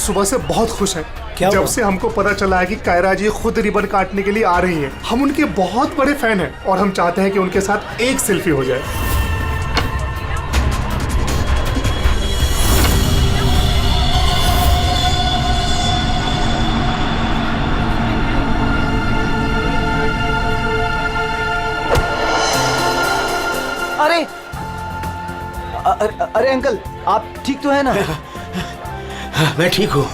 सुबह से बहुत खुश हैं। क्या जब हुआ? से हमको पता चला है कि कायरा जी खुद रिबन काटने के लिए आ रही है, हम उनके बहुत बड़े फैन हैं और हम चाहते हैं कि उनके साथ एक सेल्फी हो जाए। अरे अरे अंकल, आप ठीक तो है ना? हाँ, मैं ठीक हूँ।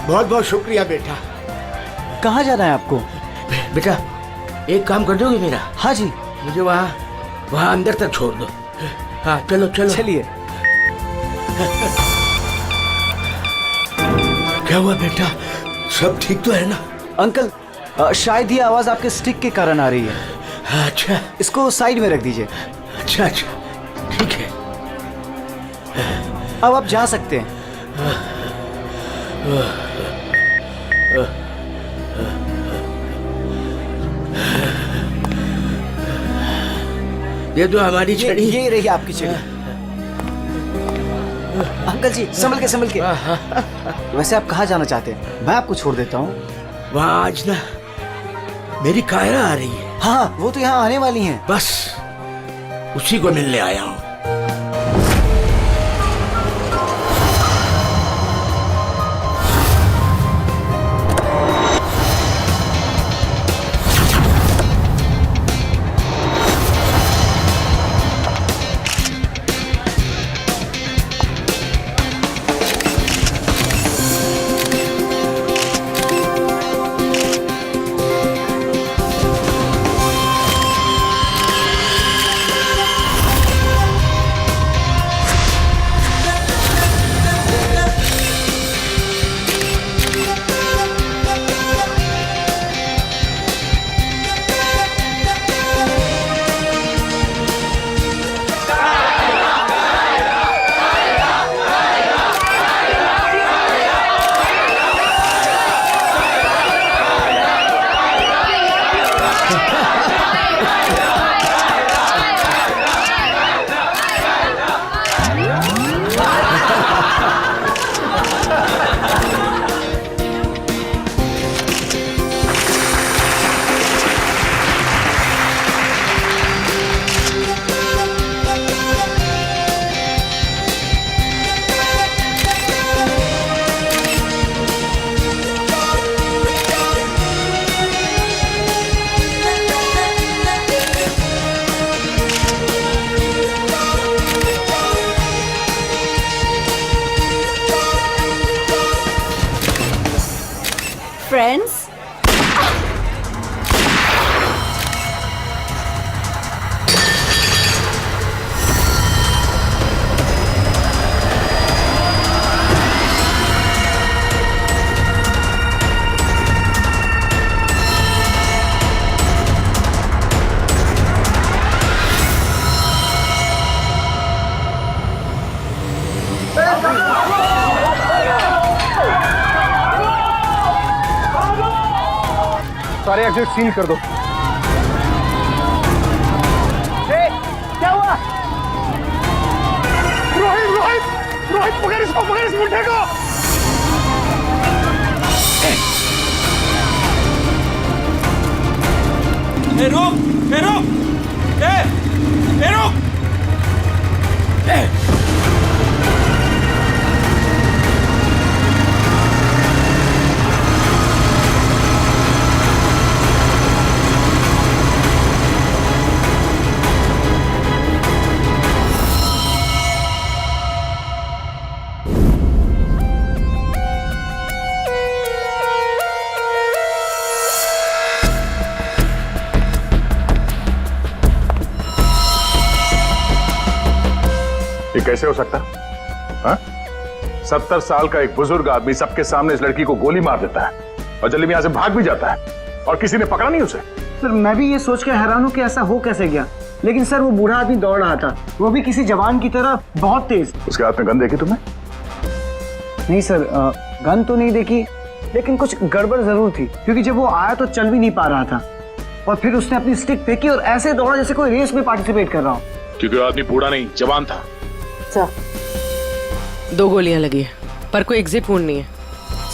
बहुत बहुत शुक्रिया बेटा। कहाँ जाना है आपको? बेटा एक काम कर दोगे मेरा? हाँ जी। मुझे वहाँ अंदर तक छोड़ दो। हाँ चलो चलो। चलिए। क्या हुआ बेटा, सब ठीक तो है ना? अंकल, शायद ये आवाज आपके स्टिक के कारण आ रही है। अच्छा इसको साइड में रख दीजिए। अच्छा अच्छा ठीक है। अब आप जा सकते हैं। ये तो हमारी छड़ी। ये रही आपकी छड़ी। अंकल जी संभल के। वैसे आप कहाँ जाना चाहते हैं? मैं आपको छोड़ देता हूँ। वहाँ आज ना मेरी कायरा आ रही है। हाँ, वो तो यहाँ आने वाली हैं। बस उसी को मिलने आया हूँ। Friends? सारे एग्जिट सील कर दो। क्या हुआ? रोहित पकड़ इस मुंडे को। रुक। ये कैसे हो सकता? हाँ? 70 साल का एक बुजुर्ग आदमी सबके सामने इस लड़की को गोली मार देता है और जल्दी में यहां से भाग भी जाता है और किसी ने पकड़ा नहीं उसे। सर मैं भी ये सोच के हैरान हूँ कि ऐसा हो कैसे गया, लेकिन सर वो बूढ़ा आदमी दौड़ रहा था, वो भी किसी जवान की तरह बहुत तेज। उसके हाथ में गन देखी तुमने? नहीं सर, गन तो नहीं देखी, लेकिन कुछ गड़बड़ जरूर थी, क्योंकि जब वो आया तो चल भी नहीं पा रहा था और फिर उसने अपनी स्टिक फेंकी और ऐसे दौड़ा जैसे कोई रेस में पार्टिसिपेट कर रहा हो। क्योंकि वो आदमी बूढ़ा नहीं जवान था। 2 गोलियां लगी है पर कोई एग्जिट वुंड नहीं है।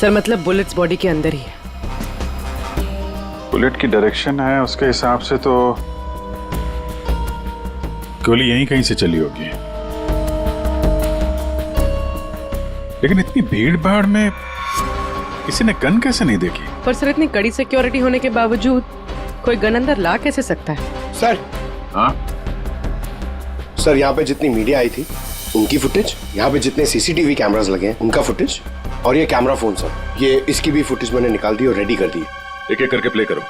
सर मतलब बुलेट्स बॉडी के अंदर ही है। बुलेट की डायरेक्शन है, उसके हिसाब से तो गोली यहीं कहीं से चली होगी। लेकिन इतनी भीड़ भाड़ में किसी ने गन कैसे नहीं देखी? पर सर इतनी कड़ी सिक्योरिटी होने के बावजूद कोई गन अंदर ला कैसे सकता है? सर, हाँ सर यहाँ पे जितनी मीडिया आई थी उनकी फुटेज, यहाँ पे जितने सीसीटीवी कैमरास लगे हैं उनका फुटेज, और ये कैमरा फोन सर, ये इसकी भी फुटेज मैंने निकाल दी और रेडी कर दी। एक एक करके प्ले करो।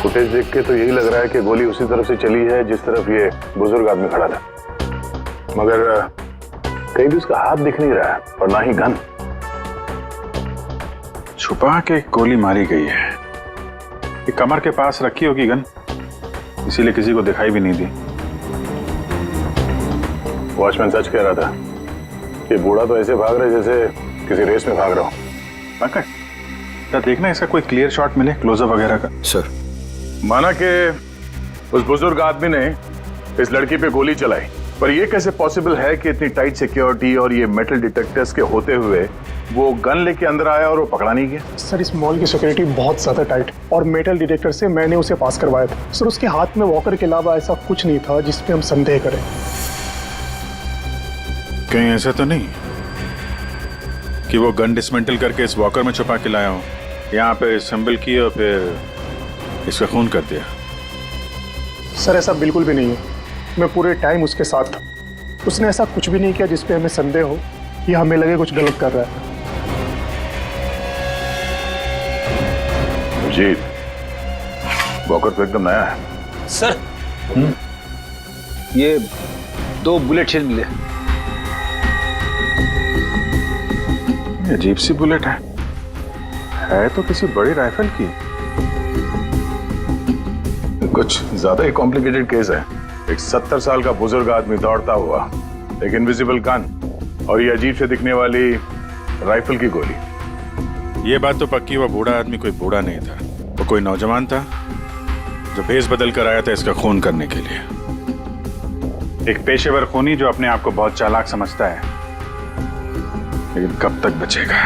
फुटेज देख के तो यही लग रहा है कि गोली उसी तरफ से चली है जिस तरफ ये बुजुर्ग आदमी खड़ा था, मगर कहीं भी उसका हाथ दिख नहीं रहा है और ना ही गन। छुपा के गोली मारी गई है। ये कमर के पास रखी होगी गन, इसीलिए किसी को दिखाई भी नहीं दी। वॉचमैन सच कह रहा था कि बूढ़ा तो ऐसे भाग रहा है जैसे किसी रेस में भाग रहा हो। पंकज, देखना इसका कोई क्लियर शॉट मिले, क्लोजअप वगैरह का। सर, माना कि उस बुजुर्ग आदमी ने इस लड़की पे गोली चलाई, पर यह कैसे पॉसिबल है कि इतनी टाइट सिक्योरिटी और ये मेटल डिटेक्टर्स के होते हुए वो गन लेके अंदर आया और वो पकड़ा नहीं गया? सर इस मॉल की सिक्योरिटी बहुत ज्यादा टाइट और मेटल डिटेक्टर से मैंने उसे पास करवाया था। सर उसके हाथ में वॉकर के अलावा ऐसा कुछ नहीं था जिसपे हम संदेह करें। कहीं ऐसा तो नहीं कि वो गन डिसमेंटल करके इस वॉकर में छुपा के लाया हो, यहाँ पे असेंबल की और फिर इसका खून कर दिया? सर ऐसा बिल्कुल भी नहीं है, मैं पूरे टाइम उसके साथ था। उसने ऐसा कुछ भी नहीं किया जिसपे हमें संदेह हो या हमें लगे कुछ गलत कर रहा है। जीत, वॉकर तो एकदम नया है। सर ये 2 बुलेट शेल मिले। ये अजीब सी बुलेट है तो किसी बड़ी राइफल की। कुछ ज्यादा ही कॉम्प्लिकेटेड केस है। एक 70 साल का बुजुर्ग आदमी दौड़ता हुआ, एक इनविजिबल गन और ये अजीब से दिखने वाली राइफल की गोली। ये बात तो पक्की, वो बूढ़ा आदमी कोई बूढ़ा नहीं था, वो कोई नौजवान था जो भेस बदल कर आया था इसका खून करने के लिए। एक पेशेवर खूनी जो अपने आप को बहुत चालाक समझता है, लेकिन कब तक बचेगा?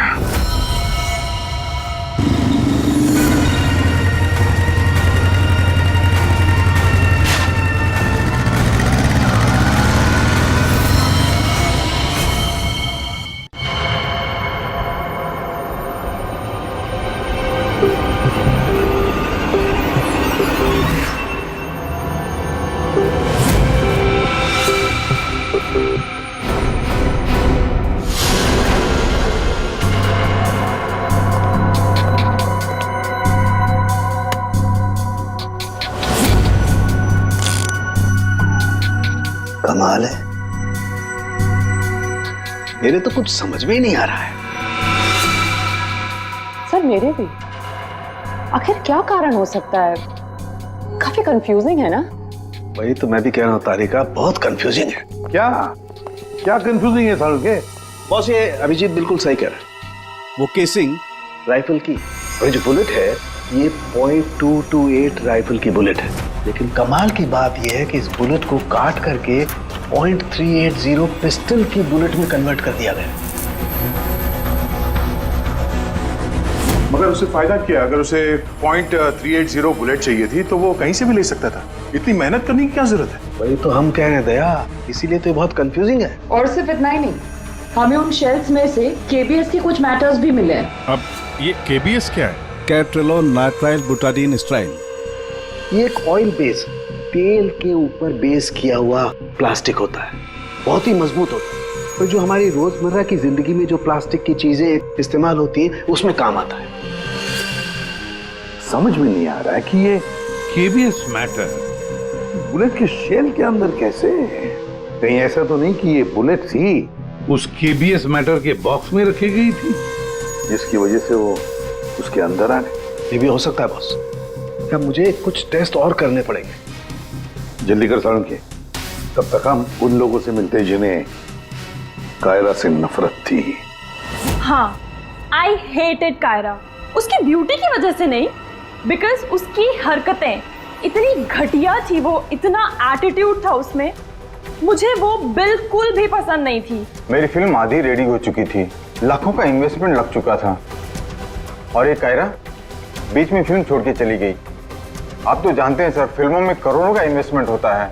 कमाल है, मेरे तो कुछ समझ में ही नहीं आ रहा है। सर मेरे भी। आखिर क्या कारण हो सकता है? काफी कंफ्यूजिंग है ना? वही तो मैं भी कह रहा हूँ तारिका, बहुत कंफ्यूजिंग है। क्या कंफ्यूजिंग है सारुण के? बॉस ये अभिजीत बिल्कुल सही कह रहा है। वो केसिंग राइफल की और जो बुलेट है ये .228 राइफल की बुलेट है, लेकिन कमाल की बात यह है कि इस बुलेट को काट करके .380 पिस्टल की बुलेट में कन्वर्ट कर दिया गया। मगर उसे फायदा क्या? अगर उसे .380 बुलेट चाहिए थी तो वो कहीं से भी ले सकता था। इतनी मेहनत करने की क्या जरूरत है? वही तो हम कह रहे हैं दया, इसीलिए तो बहुत कंफ्यूजिंग है। और सिर्फ इतना ही नहीं, हमें उन शेल्स में से केबीएस के कुछ मैटर्स भी मिले हैं। अब ये केबीएस क्या है? कैट्रेलोन नाइट्राइल बुटाडीन स्ट्राइन। ये एक ऑयल बेस, तेल के ऊपर बेस किया हुआ प्लास्टिक होता है, बहुत ही मजबूत होता है, और जो हमारी रोजमर्रा की जिंदगी में जो प्लास्टिक की चीजें इस्तेमाल होती हैं उसमें काम आता है। समझ में नहीं आ रहा है कि ये केबीएस मैटर बुलेट के शेल के अंदर कैसे? कहीं ऐसा तो नहीं कि ये बुलेट थी उस केबीएस मैटर के बॉक्स में रखी गई थी, जिसकी वजह से वो उसके अंदर आ गए। ये भी हो सकता है बॉस। क्या मुझे कुछ टेस्ट और करने पड़ेंगे? जल्दी कर सारंग, तब तक हम उन लोगों से मिलते जिन्हें कायरा से नफरत थी। हाँ, आई हेटेड कायरा। उसकी ब्यूटी की वजह से नहीं, बिकॉज उसकी हरकतें इतनी घटिया थी, वो इतना एटीट्यूड था उसमें, मुझे वो बिल्कुल भी पसंद नहीं थी। मेरी फिल्म आधी रेडी हो चुकी थी, लाखों का इन्वेस्टमेंट लग चुका था, और ये कायरा बीच में फिल्म छोड़ के चली गई। आप तो जानते हैं सर, फिल्मों में करोड़ों का इन्वेस्टमेंट होता है।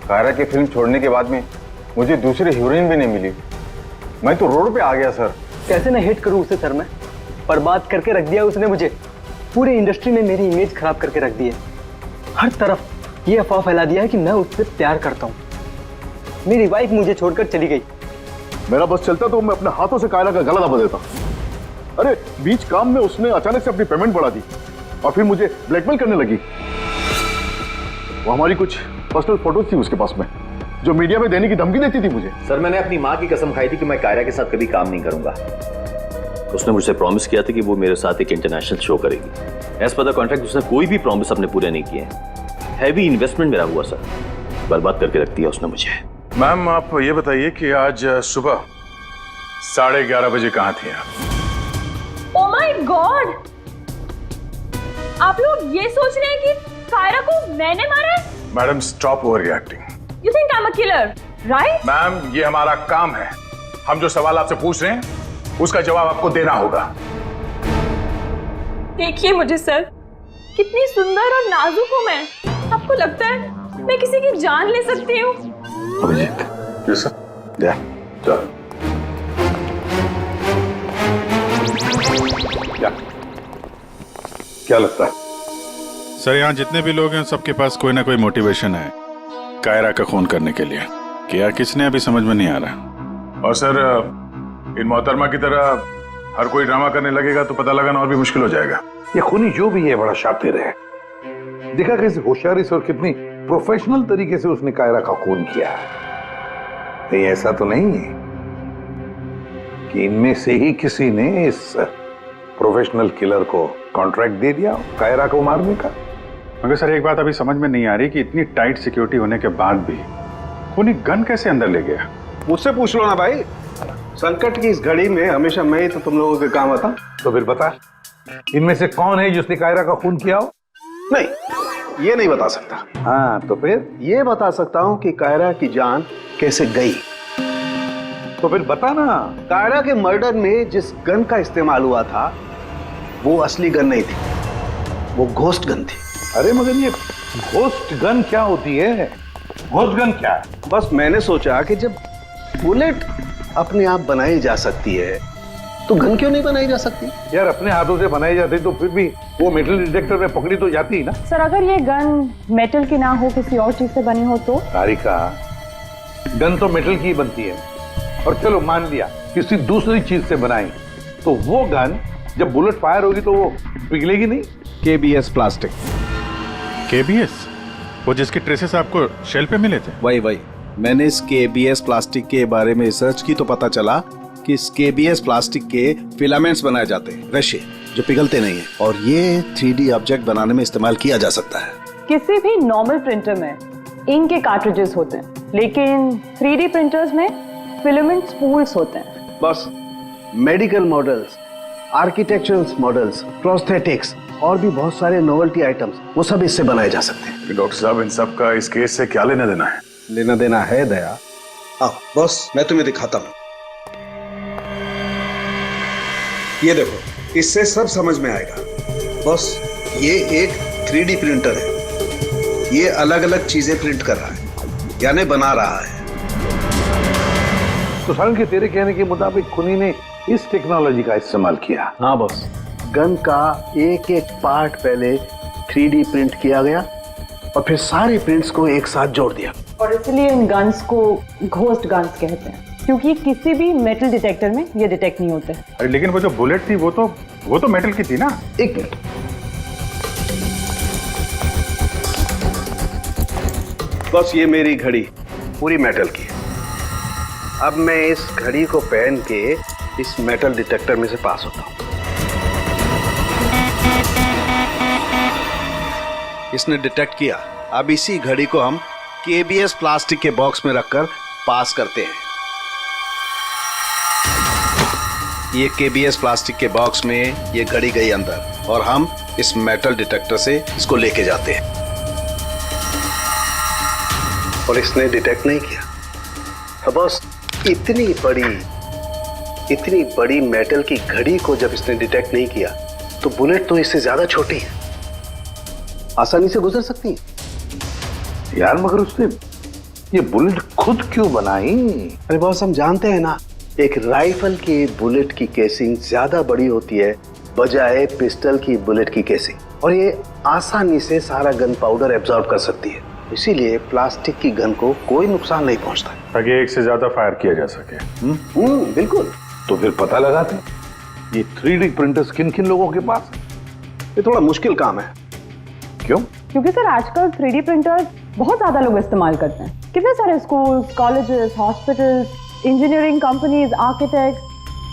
कायरा की फिल्म छोड़ने के बाद में मुझे दूसरी हीरोइन भी नहीं मिली। मैं तो रोड पे आ गया सर। कैसे ना हेट करूं उसे सर मैं? बर्बाद करके रख दिया उसने मुझे। पूरी इंडस्ट्री में मेरी इमेज खराब करके रख दी है। हर तरफ ये अफवाह फैला दिया है कि मैं उससे प्यार करता हूँ। मेरी वाइफ मुझे छोड़कर चली गई। मेरा बस चलता तो मैं अपने हाथों से कायरा का गला दबा देता। अरे बीच काम में उसने अचानक से अपनी पेमेंट बढ़ा दी और फिर मुझे ब्लैकमेल करने लगी। वो हमारी कुछ पर्सनल फोटोज थी उसके पास में, जो मीडिया में देने की धमकी देती थी मुझे। सर, मैंने अपनी माँ की कसम खाई थी कि मैं कायरा के साथ कभी काम नहीं करूंगा। उसने मुझसे प्रॉमिस किया था कि वो मेरे साथ एक इंटरनेशनल शो करेगी। एज पर द कॉन्ट्रैक्ट उसने कोई भी प्रॉमिस अपने पूरे नहीं किए। हैवी इन्वेस्टमेंट मेरा हुआ सर, बर्बाद करके रख दिया उसने मुझे। मैम, आप ये बताइए कि आज सुबह 11:30 बजे कहाँ थे आप? ओह माय गॉड, आप लोग ये सोच रहे हैं कि कायरा को मैंने मारा है? Madam, stop over reacting. You think I am a killer, right? Ma'am, ये हमारा काम है। हम जो सवाल आपसे पूछ रहे हैं उसका जवाब आपको देना होगा। देखिए मुझे सर, कितनी सुंदर और नाजुक हूँ मैं। आपको लगता है मैं किसी की जान ले सकती हूँ? अभिजीत, जा। क्या लगता है सर, यहाँ जितने भी लोग हैं सबके पास कोई ना कोई मोटिवेशन है कायरा का खून करने के लिए। क्या किसने अभी समझ में नहीं आ रहा। और सर, इन मोहतरमा की तरह हर कोई ड्रामा करने लगेगा तो पता लगाना और भी मुश्किल हो जाएगा। ये खूनी जो भी है बड़ा शातिर है। देखा कैसे होशियारी से और कितनी प्रोफेशनल तरीके से उसने कायरा का खून किया। नहीं, ऐसा तो नहीं है कि इनमें से ही किसी ने इस प्रोफेशनल किलर को कॉन्ट्रैक्ट दे दिया कायरा को मारने का। मगर सर, एक बात अभी समझ में नहीं आ रही कि इतनी टाइट सिक्योरिटी होने के बाद भी खूनी गन कैसे अंदर ले गया। मुझसे पूछ लो ना भाई। संकट की इस घड़ी में हमेशा मैं ही तो तुम लोगों के काम आता। तो फिर बता, इनमें से कौन है जिसने कायरा का खून किया हो? नहीं, ये नहीं बता सकता। हाँ, तो फिर ये बता सकता हूँ कि कायरा की जान कैसे गई। तो फिर बता ना। कायरा के मर्डर में जिस गन का इस्तेमाल हुआ था वो असली गन नहीं थी, वो घोस्ट गन थी। अरे मगर ये घोस्ट गन क्या होती है? घोस्ट गन क्या है? बस मैंने सोचा कि जब बुलेट अपने आप बनाई जा सकती है तो गन क्यों नहीं बनाई जा सकती? यार, अपने हाथों से बनाई जाती तो फिर भी वो मेटल डिटेक्टर में पकड़ी तो जाती ना। सर, अगर ये गन मेटल की ना हो, किसी और चीज से बनी हो तो? तारिका, गन तो मेटल की ही बनती है। और चलो मान लिया किसी दूसरी चीज से बनाई, तो वो गन जब बुलेट फायर होगी तो वो पिघलेगी नहीं। KBS plastic. KBS? वो जिसके ट्रेसेस आपको शेल पे मिले थे? वही मैंने इस KBS प्लास्टिक के बारे में रिसर्च की तो पता चला कि इस KBS प्लास्टिक के फिलामेंट्स बनाए जाते हैं, रेशे, जो पिघलते नहीं है, और ये 3D ऑब्जेक्ट बनाने में इस्तेमाल किया जा सकता है। किसी भी नॉर्मल प्रिंटर में इंक के कार्ट्रिजेस होते हैं, लेकिन 3D प्रिंटर्स में फिलामेंट स्पूल्स होते हैं। बस medical models, architectural models, prosthetics और भी बहुत सारे नोवेल्टी आइटम्स, वो सब इससे बनाए जा सकते हैं। डॉक्टर साहब, इन सब का इस केस से क्या लेना देना है? लेना देना है दया। आओ बॉस, मैं तुम्हें दिखाता हूं। ये देखो, इससे सब समझ में आएगा। बॉस, ये एक 3D प्रिंटर है। ये अलग अलग चीजें प्रिंट कर रहा है, यानी बना रहा है। तो सारंग, तेरे कहने के मुताबिक खुनी ने इस टेक्नोलॉजी का इस्तेमाल किया? हाँ बॉस, गन का एक एक पार्ट पहले 3D प्रिंट किया गया और फिर सारे प्रिंट्स को एक साथ जोड़ दिया। और इसलिए इन गन्स को घोस्ट गन्स कहते हैं, क्योंकि किसी भी मेटल डिटेक्टर में ये डिटेक्ट नहीं होते। अरे लेकिन वो जो बुलेट थी वो तो मेटल की थी ना? एक मिनट, बस ये मेरी घड़ी पूरी मेटल की है। अब मैं इस घड़ी को पहन के इस मेटल डिटेक्टर में से पास होता हूँ। इसने डिटेक्ट किया। अब इसी घड़ी को हम केबीएस प्लास्टिक के बॉक्स में रखकर पास करते हैं। ये केबीएस प्लास्टिक के बॉक्स में ये घड़ी गई अंदर और हम इस मेटल डिटेक्टर से इसको लेके जाते हैं और इसने डिटेक्ट नहीं किया। अब बॉस, इतनी बड़ी मेटल की घड़ी को जब इसने डिटेक्ट नहीं किया तो बुलेट तो इससे ज्यादा छोटी है, आसानी से गुजर सकती है। यार मगर उसने ये बुलेट खुद क्यों बनाई? अरे बॉस, हम जानते हैं ना, एक राइफल की बुलेट की केसिंग ज्यादा बड़ी होती है बजाय पिस्टल की बुलेट की केसिंग, और ये आसानी से सारा गन पाउडर एब्जॉर्ब कर सकती है। इसीलिए प्लास्टिक की गन को कोई नुकसान नहीं पहुंचता, ताकि एक से ज्यादा फायर किया जा सके। बिल्कुल। तो फिर पता लगाते ये 3D प्रिंटर्स किन किन लोगों के पास है? ये थोड़ा मुश्किल काम है। क्यों? क्योंकि सर आजकल 3D प्रिंटर्स बहुत ज्यादा लोग इस्तेमाल करते हैं। कितने सारे schools, colleges, hospitals, engineering companies, architect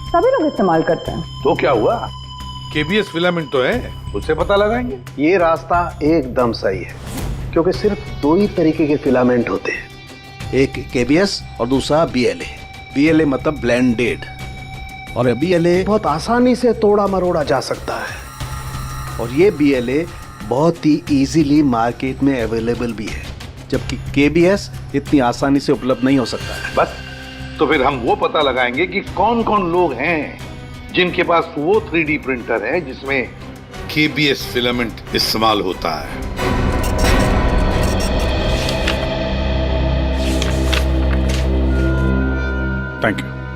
सभी लोग इस्तेमाल करते हैं। तो क्या हुआ? केबीएस फिलामेंट तो है, उससे पता लगाएंगे। ये रास्ता एकदम सही है, क्योंकि सिर्फ दो ही तरीके के फिलामेंट होते हैं, एक केबीएस और दूसरा बीएलए। बीएलए मतलब ब्लेंडेड, और बीएलए बहुत आसानी से तोड़ा मरोड़ा जा सकता है, और ये बीएलए बहुत ही इजीली मार्केट में अवेलेबल भी है, जबकि केबीएस इतनी आसानी से उपलब्ध नहीं हो सकता है। बस, तो फिर हम वो पता लगाएंगे कि कौन कौन लोग हैं जिनके पास वो 3D प्रिंटर है जिसमें केबीएस फिलामेंट इस्तेमाल होता है।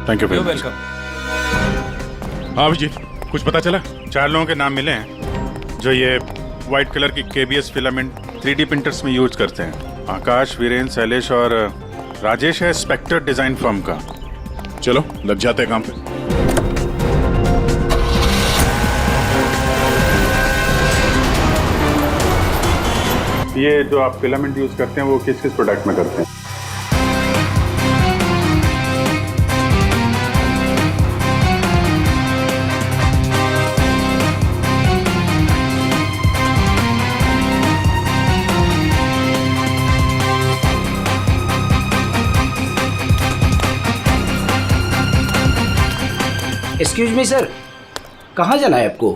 Thank you welcome. हाँ अभिजीत, कुछ पता चला? 4 लोगों के नाम मिले हैं जो ये व्हाइट कलर की केबीएस फिलामेंट 3D प्रिंटर्स में यूज करते हैं। आकाश, वीरेन, शैलेश और राजेश है स्पेक्टर डिजाइन फर्म का। चलो लग जाते हैं काम पे। ये जो आप फिलामेंट यूज करते हैं वो किस किस प्रोडक्ट में करते हैं? एक्सक्यूज मी सर, कहाँ जाना है आपको?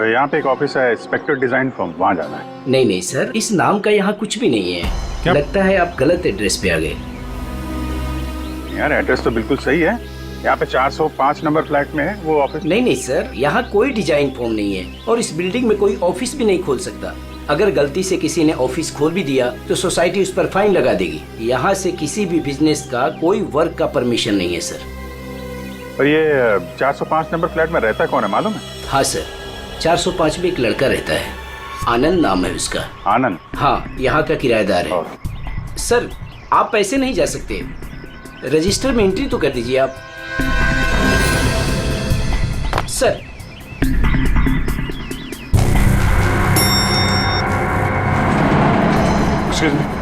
यहाँ पे एक ऑफिस है स्पेक्टर डिजाइन फर्म, वहाँ जाना है। नहीं सर, इस नाम का यहाँ कुछ भी नहीं है। क्या? लगता है आप गलत एड्रेस पे आ गए। यार एड्रेस तो बिल्कुल सही है, यहाँ पे 405 नंबर फ्लैट में है वो ऑफिस। नहीं सर, यहाँ कोई डिजाइन फॉर्म नहीं है और इस बिल्डिंग में कोई ऑफिस भी नहीं खोल सकता। अगर गलती से किसी ने ऑफिस खोल भी दिया तो सोसाइटी उस पर फाइन लगा देगी। यहाँ से किसी भी बिजनेस का कोई वर्क का परमिशन नहीं है सर। और ये 405 नंबर फ्लैट में रहता कौन है मालूम है? हाँ सर, 405 में एक लड़का रहता है, आनंद नाम है उसका। आनंद? हाँ, यहाँ का किराएदार है। सर आप पैसे नहीं जा सकते, रजिस्टर में एंट्री तो कर दीजिए आप। सर एक्सक्यूज मी,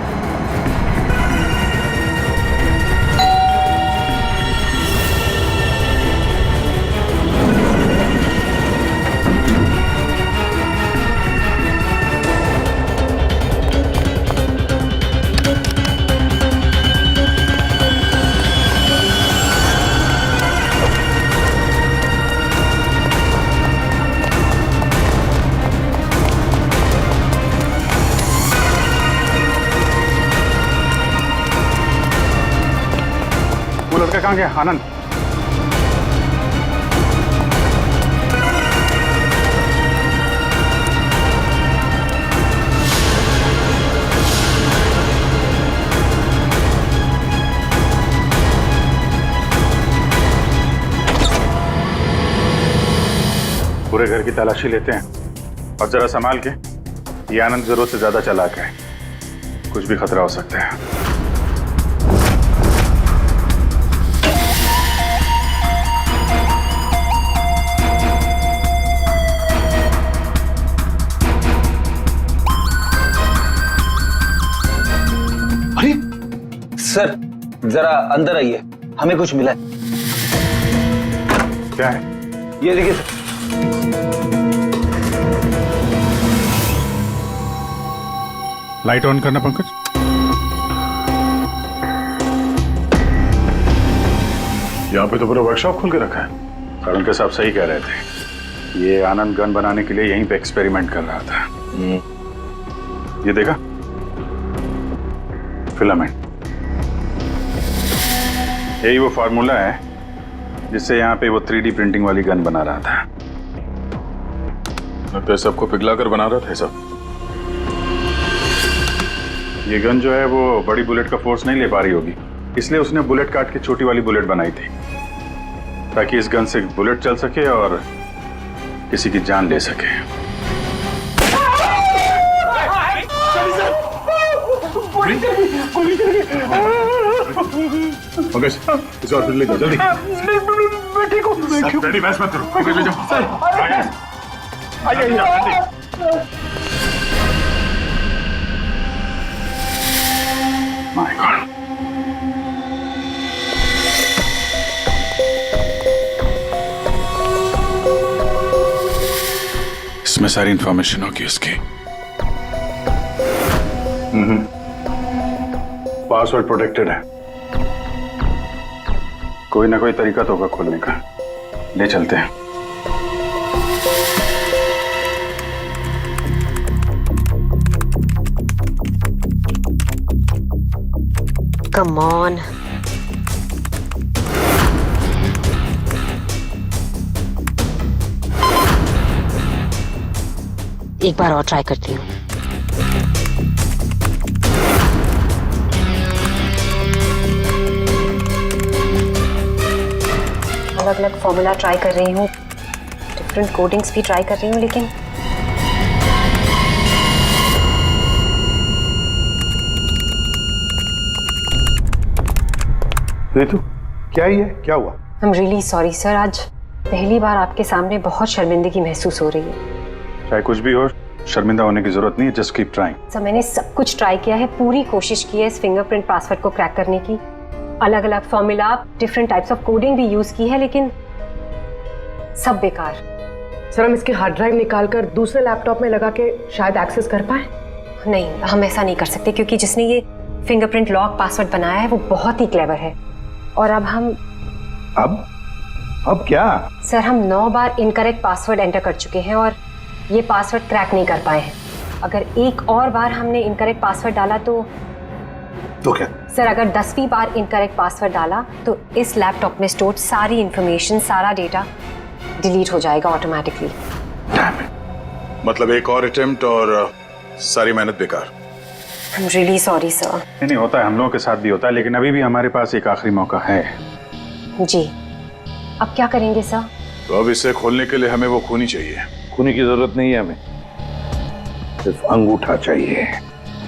वो लड़का कहाँ गया? आनंद? पूरे घर की तलाशी लेते हैं और जरा संभाल के। ये आनंद जरूरत से ज्यादा चालाक है, कुछ भी खतरा हो सकता है। सर जरा अंदर आइए, हमें कुछ मिला है। क्या है? ये देखिए सर। लाइट ऑन करना पंकज। यहाँ पे तो पूरा वर्कशॉप खोल के रखा है। करुण के साहब सही कह रहे थे, ये आनंद गन बनाने के लिए यहीं पे एक्सपेरिमेंट कर रहा था। ये देखा, फिलामेंट, यही वो फार्मूला है जिससे यहाँ पे वो 3D प्रिंटिंग वाली गन बना रहा था। लगता है सबको पिघला कर बना रहा था सब। ये गन जो है वो बड़ी बुलेट का फोर्स नहीं ले पा रही होगी, इसलिए उसने बुलेट काट के छोटी वाली बुलेट बनाई थी, ताकि इस गन से बुलेट चल सके और किसी की जान ले सके। पंकज, इसे हॉस्पिटल ले जाओ जल्दी। मैं ठीक हूँ। रेडी, बहस मत करो। पंकज ले जाओ। माय गॉड, इसमें सारी इंफॉर्मेशन होगी उसकी। पासवर्ड प्रोटेक्टेड है, कोई ना कोई तरीका तो होगा खोलने का। ले चलते हैं। Come on. एक बार और ट्राई करती हूँ। अलग अलग फॉर्मूला ट्राई कर रही हूँ, डिफरेंट कोडिंग्स भी ट्राई कर रही हूँ, लेकिन रितु, क्या ही है, क्या हुआ? I'm really sorry सर, आज पहली बार आपके सामने बहुत शर्मिंदगी महसूस हो रही है। चाहे कुछ भी हो, शर्मिंदा होने की जरूरत नहीं है, जस्ट कीप ट्राइंग। सर मैंने सब कुछ ट्राई किया है, पूरी कोशिश की है इस फिंगरप्रिंट पासवर्ड को क्रैक करने की, अलग अलग formula, different types of coding भी यूज की है, लेकिन सब बेकार। सर हम इसके हार्ड ड्राइव निकाल कर दूसरे लैपटॉप में लगा के शायद एक्सेस कर पाए। नहीं, हम ऐसा नहीं कर सकते, क्योंकि जिसने ये फिंगरप्रिंट लॉक पासवर्ड बनाया है वो बहुत ही क्लेवर है। और अब हम अब क्या? सर हम 9 बार इनकरेक्ट पासवर्ड एंटर कर चुके हैं और ये पासवर्ड क्रैक नहीं कर पाए हैं। अगर एक और बार हमने इनकरेक्ट पासवर्ड डाला तो क्या? सर अगर 10वीं बार इनकरेक्ट पासवर्ड डाला तो इस लैपटॉप में स्टोर्ड सारी इंफॉर्मेशन, सारा डेटा डिलीट हो जाएगा ऑटोमेटिकली। मतलब एक और अटेम्प्ट और सारी मेहनत बेकार। I'm really sorry sir. नहीं होता है, हम लोगों के साथ भी होता है, लेकिन अभी भी हमारे पास एक आखिरी मौका है। जी, अब क्या करेंगे सर? तो अब इसे खोलने के लिए हमें वो खूनी चाहिए। खूनी की जरूरत नहीं है हमें, सिर्फ अंगूठा चाहिए।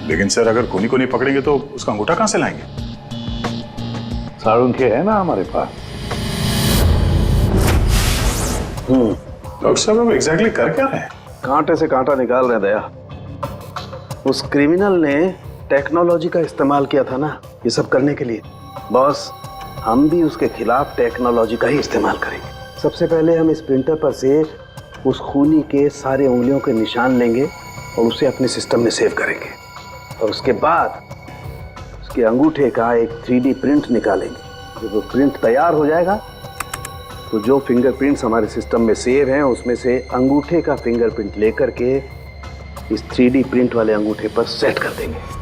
लेकिन सर अगर खूनी को नहीं पकड़ेंगे तो उसका अंगूठा कहां से लाएंगे? साड़ूंखे है ना हमारे पास। डॉक्टर साहब अब एग्जैक्टली कर क्या रहे हैं? कांटे से कांटा निकाल रहे दया। उस क्रिमिनल ने टेक्नोलॉजी का इस्तेमाल किया था ना ये सब करने के लिए। बॉस, हम भी उसके खिलाफ टेक्नोलॉजी का ही इस्तेमाल करेंगे। सबसे पहले हम इस प्रिंटर पर से उस खूनी के सारे उंगलियों के निशान लेंगे और उसे अपने सिस्टम में सेव करेंगे, और उसके बाद उसके अंगूठे का एक 3D प्रिंट निकालेंगे। जब वो प्रिंट तैयार हो जाएगा तो जो फिंगरप्रिंट्स हमारे सिस्टम में सेव हैं उसमें से अंगूठे का फिंगरप्रिंट लेकर के इस 3D प्रिंट वाले अंगूठे पर सेट कर देंगे।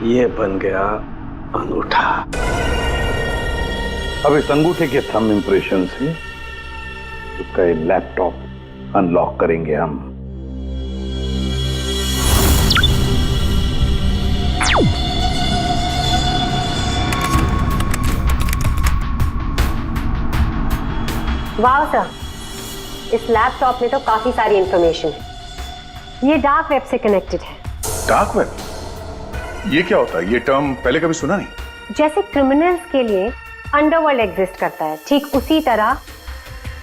ये बन गया अंगूठा। अब इस अंगूठे के थंब इंप्रेशन से उसका ये लैपटॉप अनलॉक करेंगे हम। वाह सर, इस लैपटॉप में तो काफी सारी इंफॉर्मेशन है। ये डार्क वेब से कनेक्टेड है। Dark web? ये क्या होता है? ये टर्म पहले कभी सुना नहीं। जैसे क्रिमिनल्स के लिए अंडरवर्ल्ड एग्जिस्ट करता है, ठीक उसी तरह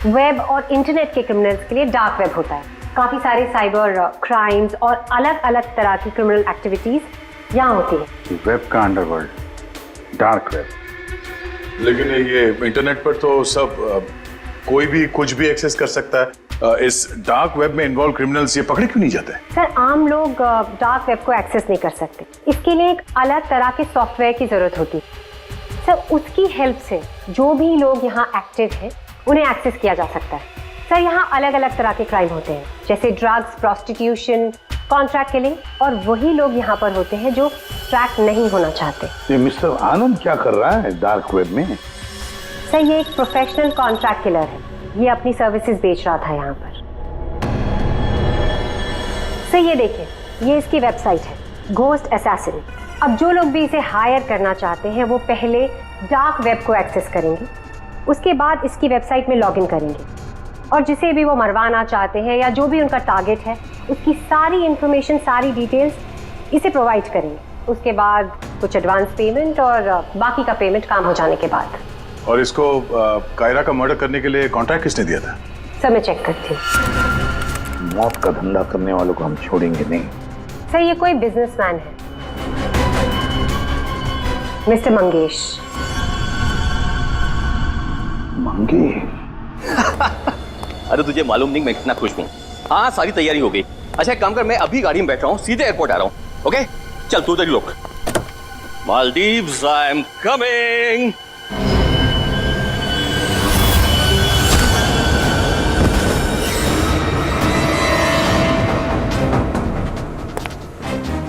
वेब और इंटरनेट के क्रिमिनल्स के लिए डार्क वेब होता है। काफी सारे साइबर क्राइम्स और अलग अलग तरह की क्रिमिनल एक्टिविटीज यहाँ होती है। वेब का अंडरवर्ल्ड, डार्क वेब। लेकिन ये इंटरनेट पर तो सब कोई भी कुछ भी एक्सेस कर सकता है। इस डार्क वेब में इन्वॉल्व क्रिमिनल्स ये पकड़े क्यों नहीं जाते? सर, आम लोग डार्क वेब को एक्सेस नहीं कर सकते। इसके लिए एक अलग तरह के सॉफ्टवेयर की जरूरत होती है। सर, उसकी हेल्प से जो भी लोग यहाँ एक्टिव हैं उन्हें एक्सेस किया जा सकता है। सर, यहाँ अलग अलग तरह के क्राइम होते हैं, जैसे ड्रग्स, प्रोस्टिट्यूशन, कॉन्ट्रैक्ट किलिंग, और वही लोग यहाँ पर होते हैं जो ट्रैक नहीं होना चाहते। ये मिस्टर आनंद क्या कर रहा है डार्क वेब में? सर, ये एक प्रोफेशनल कॉन्ट्रैक्ट किलर है। ये अपनी सर्विसेज बेच रहा था यहाँ पर। सर, ये देखिए, ये इसकी वेबसाइट है, घोस्ट असैसिन। अब जो लोग भी इसे हायर करना चाहते हैं वो पहले डार्क वेब को एक्सेस करेंगे, उसके बाद इसकी वेबसाइट में लॉगिन करेंगे, और जिसे भी वो मरवाना चाहते हैं या जो भी उनका टारगेट है उसकी सारी इंफॉर्मेशन, सारी डिटेल्स इसे प्रोवाइड करेंगे। उसके बाद कुछ एडवांस पेमेंट और बाकी का पेमेंट काम हो जाने के बाद। और इसको कायरा का मर्डर करने के लिए कॉन्ट्रैक्ट किसने दिया था? सर, मैं चेक करती हूँ। मौत का धंधा करने वालों को हम छोड़ेंगे नहीं। सर, ये कोई बिजनेसमैन है, मिस्टर मंगेश। मंगेश? अरे तुझे मालूम नहीं मैं कितना खुश हूँ। हाँ, सारी तैयारी हो गई। अच्छा, एक काम कर, मैं अभी गाड़ी में बैठ रहा हूँ, सीधे एयरपोर्ट आ रहा हूँ। ओके, चल तू उधर ही रुक। Maldives, I am coming.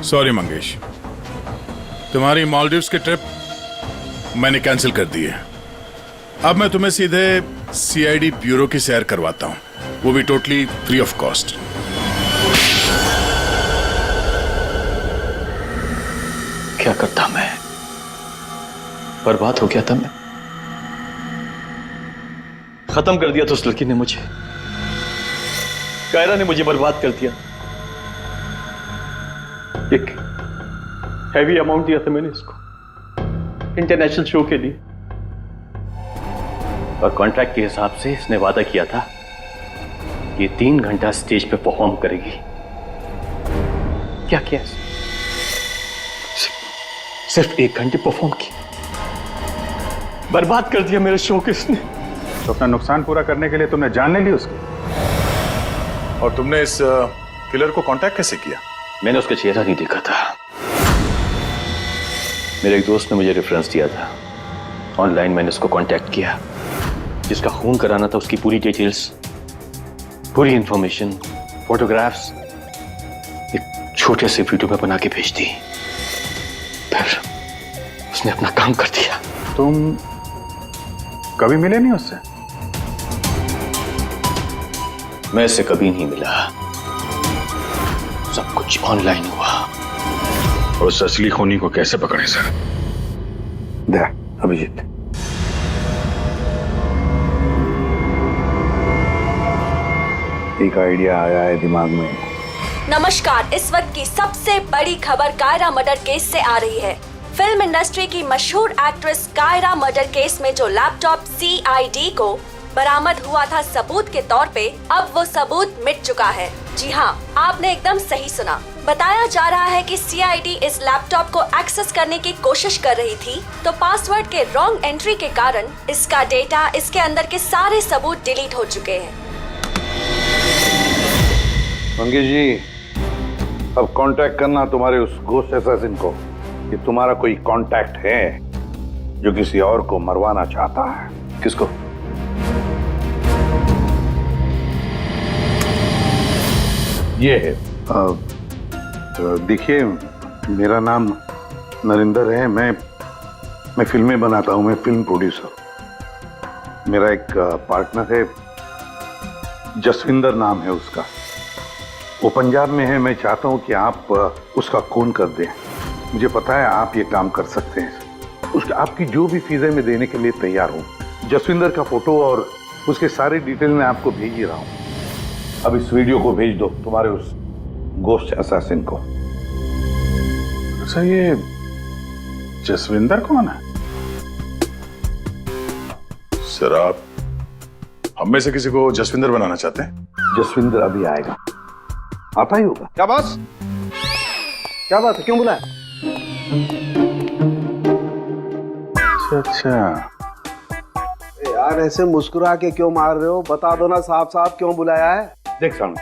Sorry Mangesh, तुम्हारी मालदीव्स की ट्रिप मैंने कैंसिल कर दी है। अब मैं तुम्हें सीधे सीआईडी ब्यूरो की सैर करवाता हूं, वो भी टोटली फ्री ऑफ कॉस्ट। क्या करता मैं? बर्बाद हो गया था मैं। खत्म कर दिया था उस लड़की ने मुझे। कायरा ने मुझे बर्बाद कर दिया। एक हैवी अमाउंट दिया था मैंने इसको इंटरनेशनल शो के लिए, और कॉन्ट्रैक्ट के हिसाब से इसने वादा किया था कि 3 घंटा स्टेज पे परफॉर्म करेगी। क्या किया? सिर्फ 1 घंटे परफॉर्म किया, बर्बाद कर दिया मेरे शो को इसने। तो अपना नुकसान पूरा करने के लिए तुमने जान ले ली उसकी, और तुमने इस किलर को कांटेक्ट कैसे किया? मैंने उसका चेहरा नहीं देखा था। मेरे एक दोस्त ने मुझे रेफरेंस दिया था। ऑनलाइन मैंने उसको कांटेक्ट किया। जिसका खून कराना था उसकी पूरी डिटेल्स, पूरी इंफॉर्मेशन, फोटोग्राफ्स एक छोटे से वीडियो में बना के भेज दी। फिर उसने अपना काम कर दिया। तुम कभी मिले नहीं उससे? मैं इससे कभी नहीं मिला। सब कुछ ऑनलाइन हुआ। और उस असली खूनी को कैसे पकड़े सर? अभिजीत, एक आइडिया आया है दिमाग में। नमस्कार, इस वक्त की सबसे बड़ी खबर कायरा मर्डर केस से आ रही है। फिल्म इंडस्ट्री की मशहूर एक्ट्रेस कायरा मर्डर केस में जो लैपटॉप CID को बरामद हुआ था सबूत के तौर पे, अब वो सबूत मिट चुका है। जी हाँ, आपने एकदम सही सुना। बताया जा रहा है कि CID इस लैपटॉप को एक्सेस करने की कोशिश कर रही थी, तो पासवर्ड के रॉन्ग एंट्री के कारण इसका डेटा, इसके अंदर के सारे सबूत डिलीट हो चुके हैं। मंगेश जी, अब कांटेक्ट करना तुम्हारे उस घोस्ट असैसिन को कि तुम्हारा कोई कांटेक्ट है जो किसी और को मरवाना चाहता है। किसको? ये है। देखिए, मेरा नाम नरिंदर है, मैं फिल्में बनाता हूँ, मैं फिल्म प्रोड्यूसर। मेरा एक पार्टनर है, जसविंदर नाम है उसका, वो पंजाब में है। मैं चाहता हूँ कि आप उसका खून कर दें। मुझे पता है आप ये काम कर सकते हैं। उसका आपकी जो भी फीसें मैं देने के लिए तैयार हूँ। जसविंदर का फोटो और उसके सारे डिटेल मैं आपको भेज ही रहा हूँ। अब इस वीडियो को भेज दो तुम्हारे उस गोश्त असैसिन को। सर ये जसविंदर कौन है? सर आप हम में से किसी को जसविंदर बनाना चाहते हैं? जसविंदर अभी आएगा, आता ही होगा। क्या बॉस, क्या बात है, क्यों बुलाया? अच्छा यार ऐसे मुस्कुरा के क्यों मार रहे हो? बता दो ना साफ साफ क्यों बुलाया है। देख साउंड,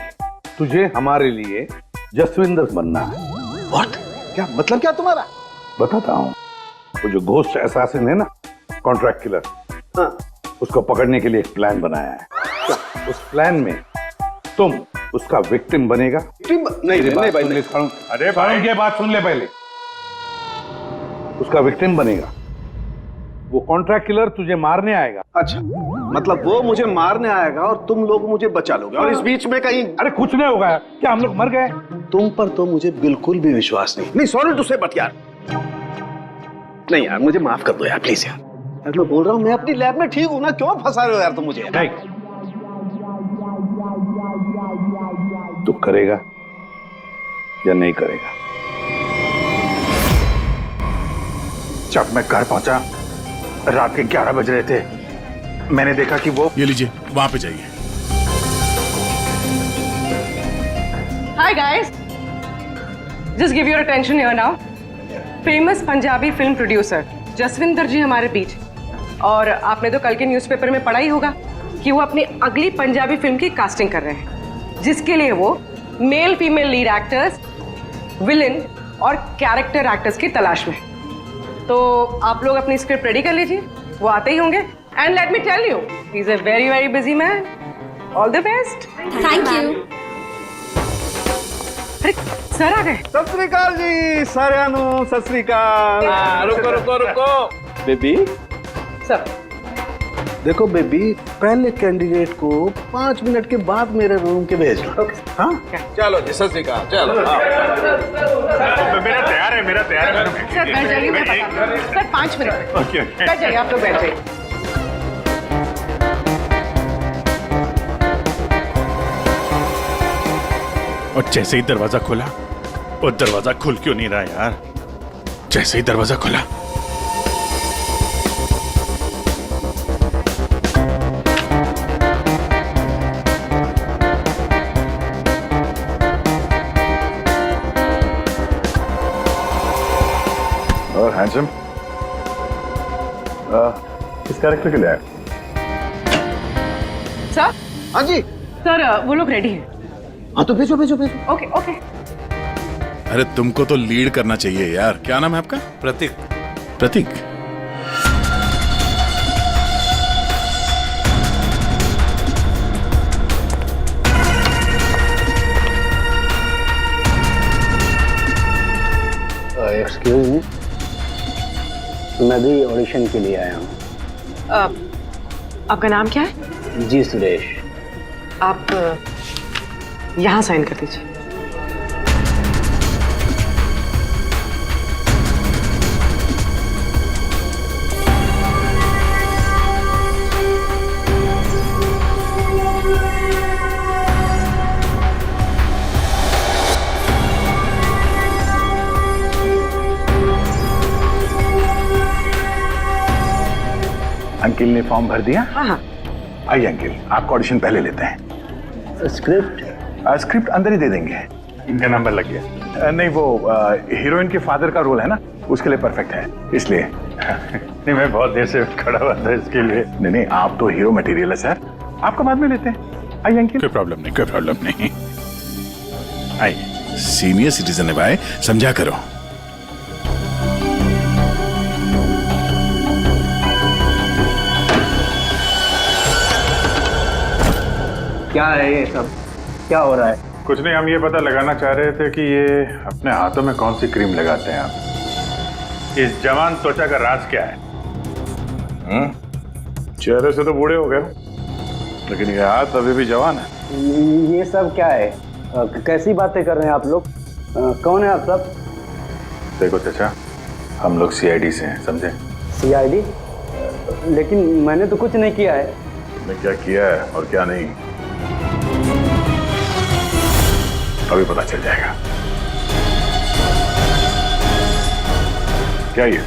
तुझे हमारे लिए जसविंदर बनना है। What? क्या मतलब क्या तुम्हारा? बताता हूँ। वो जो घोस्ट असैसिन है ना, कॉन्ट्रैक्ट किलर, हाँ, उसको पकड़ने के लिए एक प्लान बनाया है। उस प्लान में तुम उसका विक्टिम बनेगा। नहीं भाई, अरे भाई ये बात सुन ले पहले। उसका विक्टिम बनेगा, वो कॉन्ट्रैक्ट किलर तुझे मारने आएगा। अच्छा, मतलब वो मुझे मारने आएगा और तुम लोग मुझे बचा लोगे, और इस बीच में कहीं अरे कुछ नहीं होगा। क्या हम लोग मर गए? तुम पर तो मुझे बिल्कुल भी विश्वास नहीं। सॉरी टू से, बट यार नहीं यार, मुझे माफ कर दो यार, प्लीज यार। मैं बोल रहा हूँ मैं अपनी लैब में ठीक हूँ ना, क्यों फंसा रहे हो यार तुम मुझे? नहीं, तू करेगा या नहीं करेगा? जब मैं घर पहुंचा रात के 11 बज रहे थे, मैंने देखा कि वो, ये लीजिए वहां पे जाइए। Hi guys, just give your attention here now. Famous Punjabi film producer Jaswinder ji हमारे बीच। और आपने तो कल के न्यूज़पेपर में पढ़ा ही होगा कि वो अपनी अगली पंजाबी फिल्म की कास्टिंग कर रहे हैं, जिसके लिए वो male female lead actors, villain और कैरेक्टर एक्टर्स की तलाश में। तो आप लोग अपनी स्क्रिप्ट रेडी कर लीजिए, वो आते ही होंगे। And let me tell you, he is a very very busy man. All the best. Thank you. अरे सर आ गए। सत श्री अकाल जी साਰਿਆਂ ਨੂੰ, सत श्री अकाल। रुको रुको रुको बेबी। सर देखो बेबी, पहले कैंडिडेट को 5 मिनट के बाद मेरे रूम के भेज लो। हाँ चलो जी, सत श्री अकाल। चलो मेरा तैयार है, मेरा तैयार है। सर बैठ जाइए, मैं बता रही हूँ। सर 5 मिनट बैठ जाइए, आप लोग बैठ जाइए। और जैसे ही दरवाजा खोला, और दरवाजा खुल क्यों नहीं रहा यार? जैसे ही दरवाजा खुला, और हैंडसम इस कैरेक्टर के लिए आया। सर। हाँ जी सर, वो लोग रेडी हैं। हाँ तो भेजो भेजो भेजो। Okay okay. अरे तुमको तो लीड करना चाहिए यार। क्या नाम है आपका? प्रतीक। प्रतीक। एक्सक्यूज मी, मैं भी ऑडिशन के लिए आया हूँ। आपका नाम क्या है? जी सुरेश। आप यहाँ साइन कर दीजिए। अंकिल ने फॉर्म भर दिया? हाँ हाँ। आइए अंकिल, आपका ऑडिशन पहले लेते हैं। स्क्रिप्ट? स्क्रिप्ट अंदर ही दे देंगे। इनका नंबर लग गया। नहीं, वो हीरोइन के फादर का रोल है ना, उसके लिए परफेक्ट है, इसलिए। नहीं, मैं बहुत देर से खड़ा हुआ था इसके लिए। नहीं नहीं, आप तो हीरो मटेरियल है सर, आपका बाद में लेते हैं। आइए अंकिल। कोई प्रॉब्लम नहीं, कोई प्रॉब्लम नहीं। आइए, सीनियर सिटीजन है भाई, समझा करो। क्या है ये सब, क्या हो रहा है? कुछ नहीं, हम ये पता लगाना चाह रहे थे कि ये अपने हाथों में कौन सी क्रीम लगाते हैं आप। इस जवान त्वचा का राज क्या है? चेहरे से तो बूढ़े हो गए, लेकिन ये हाथ अभी भी जवान है। ये सब क्या है? कैसी बातें कर रहे हैं आप लोग? कौन है आप सब? देखो चाचा, हम लोग CID से हैं, समझे? CID? लेकिन मैंने तो कुछ नहीं किया है। तुमने क्या किया है और क्या नहीं, अभी पता चल जाएगा। क्या ये?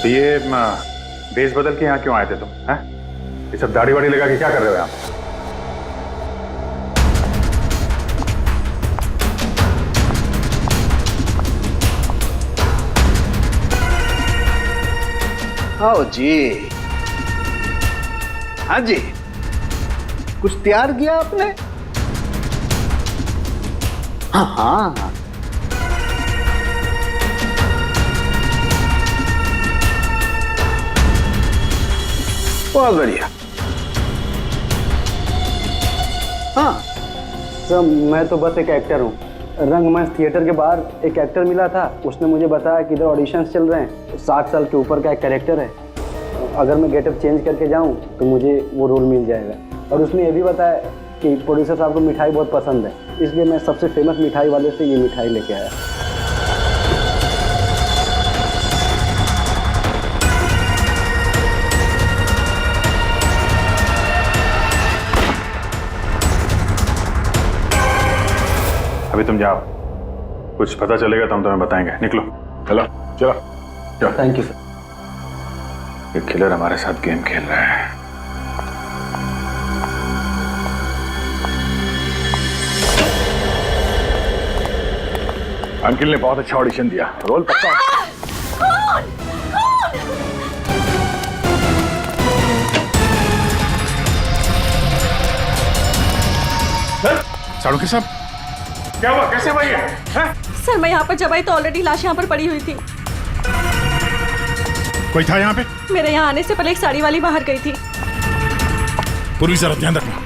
ये बेस बदल के यहाँ क्यों आए थे तुम? हैं? ये सब दाढ़ी वाड़ी लगा के क्या कर रहे हो यहाँ? आओ जी। हाँ जी, कुछ तैयार किया आपने? हाँ हाँ, बहुत बढ़िया। हाँ सर, मैं तो बस एक एक्टर हूँ। रंगमंच थिएटर के बाहर एक एक्टर मिला था, उसने मुझे बताया कि इधर ऑडिशंस चल रहे हैं, 60 साल के ऊपर का एक कैरेक्टर है, अगर मैं गेटअप चेंज करके जाऊँ तो मुझे वो रोल मिल जाएगा। और उसने ये भी बताया कि प्रोड्यूसर साहब को मिठाई बहुत पसंद है, इसलिए मैं सबसे फेमस मिठाई वाले से ये मिठाई लेके आया। अभी तुम जाओ, कुछ पता चलेगा तो हम तुम्हें बताएंगे। निकलो, चलो चलो चलो। Thank you sir. ये किलर हमारे साथ गेम खेल रहा है। अंकिल ने बहुत अच्छा ऑडिशन दिया, रोल पक्का। साड़ू के साहब, क्या हुआ? कैसे भाई है? सर मैं यहाँ पर जब आई तो ऑलरेडी लाश यहाँ पर पड़ी हुई थी। कोई था यहाँ पे? मेरे यहाँ आने से पहले एक साड़ी वाली बाहर गई थी। पूर्वी जरा ध्यान रखना।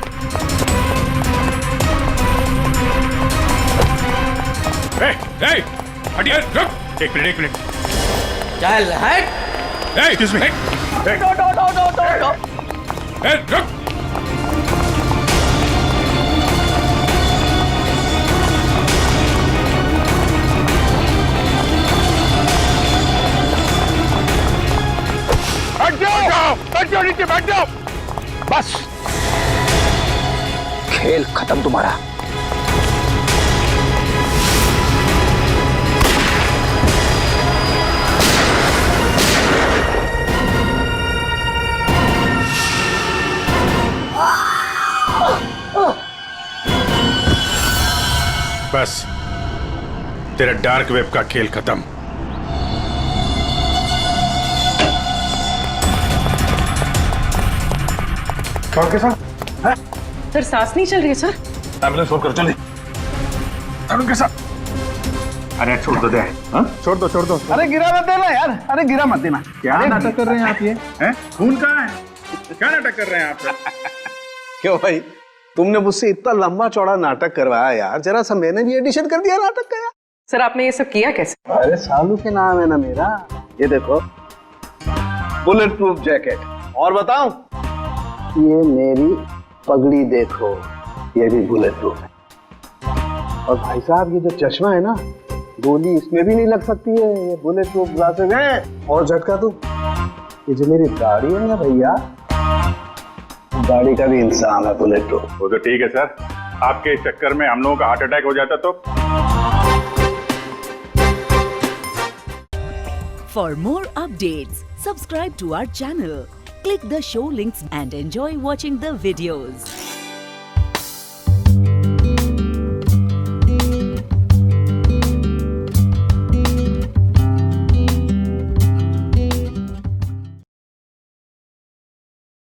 हटिए, रुक। एक मिनट। चल हट। Excuse me. रुक। बैठ जाओ नीचे, बैठ जाओ। बस, खेल खत्म तुम्हारा। बस, तेरा डार्क वेब का खेल खत्म। के साथ सर सांस नहीं चल रही है सर। एम्बुलेंस फोन करो जल्दी। अरुण के साथ। अरे छोड़ दो दे। हाँ? छोड़ दो। अरे गिरा मत देना यार, अरे गिरा मत देना। क्या नाटक कर रहे हैं आप? ये हैं? खून कहाँ है? क्या नाटक कर रहे हैं आप? क्यों भाई, तुमने मुझसे इतना लंबा चौड़ा नाटक करवाया यार, जरा सा मैंने भी एडिशन कर दिया नाटक का यार। सर आपने ये सब किया कैसे? अरे सालू के नाम है ना मेरा। ये देखो, बुलेट प्रूफ जैकेट। और बताऊं, ये मेरी पगड़ी देखो, ये भी बुलेट प्रूफ है। और भाई साहब, ये जो चश्मा है ना, गोली इसमें भी नहीं लग सकती है, ये बुलेट प्रूफ ग्लासेस हैं। और झटका दूं, ये जो मेरी दाढ़ी है ना भैया, दाढ़ी का भी इंसान है बुलेट प्रूफ। वो तो ठीक है सर, आपके इस चक्कर में हम लोगों का हार्ट अटैक हो जाता तो। For more updates, subscribe to our channel, click the show links and enjoy watching the videos.